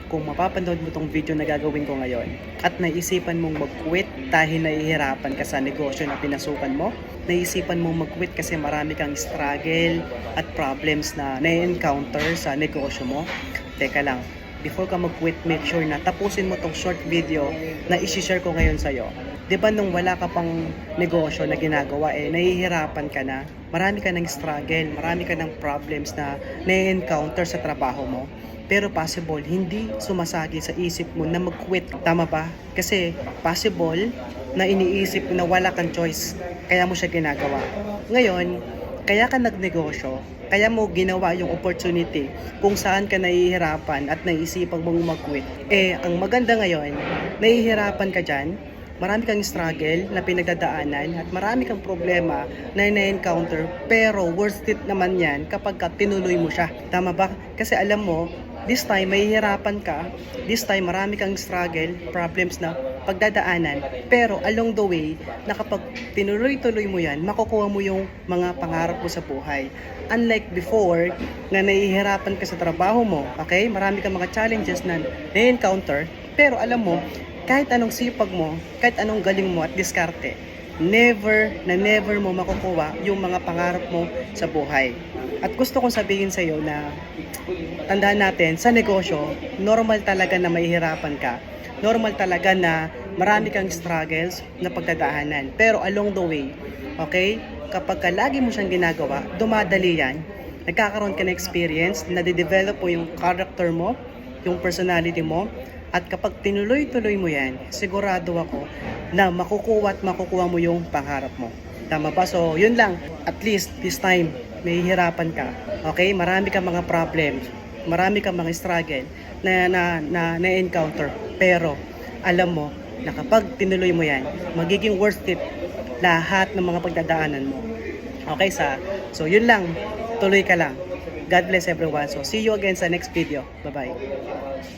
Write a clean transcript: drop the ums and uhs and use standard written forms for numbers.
kung mapapanood mo tong video na gagawin ko ngayon at naisipan mong mag-quit dahil nahihirapan ka sa negosyo na pinasukan mo, naisipan mong mag-quit kasi marami kang struggle at problems na na-encounter sa negosyo mo, teka lang, before ka mag-quit, make sure na tapusin mo tong short video na isi-share ko ngayon sa'yo. Diba nung wala ka pang negosyo na ginagawa, nahihirapan ka na, marami ka ng struggle, marami ka ng problems na na-encounter sa trabaho mo. Pero possible, hindi sumasagi sa isip mo na mag-quit. Tama ba? Kasi possible na iniisip na wala kang choice, kaya mo siya ginagawa. Ngayon, kaya ka nagnegosyo, kaya mo ginawa yung opportunity kung saan ka nahihirapan at naisipan mong mag-quit. Ang maganda ngayon, nahihirapan ka dyan, marami kang struggle na pinagdadaanan at marami kang problema na na-encounter, pero worth it naman yan kapag tinuloy mo siya. Tama ba? Kasi alam mo, this time mahihirapan ka, this time marami kang struggle, problems na pagdadaanan, pero along the way, na kapag tinuloy-tuloy mo yan, makukuha mo yung mga pangarap mo sa buhay. Unlike before, na nahihirapan ka sa trabaho mo, okay? Marami kang mga challenges na na-encounter, pero alam mo, kahit anong sipag mo, kahit anong galing mo at diskarte, never mo makukuha yung mga pangarap mo sa buhay. At gusto kong sabihin sa iyo na tandaan natin, sa negosyo, normal talaga na mahihirapan ka. Normal talaga na marami kang struggles na pagdadaanan. Pero along the way, okay, kapag lagi mo siyang ginagawa, dumadali yan, nagkakaroon ka ng experience, nade-develop mo yung character mo, yung personality mo, at kapag tinuloy-tuloy mo yan, sigurado ako na makukuha mo yung pangarap mo. Tama ba? So, yun lang. At least, this time, mahihirapan ka. Okay? Marami kang mga problems. Marami kang mga struggle na encounter. Pero, alam mo, na kapag tinuloy mo yan, magiging worth it lahat ng mga pagdadaanan mo. Okay, so yun lang. Tuloy ka lang. God bless everyone. So, see you again sa next video. Bye-bye.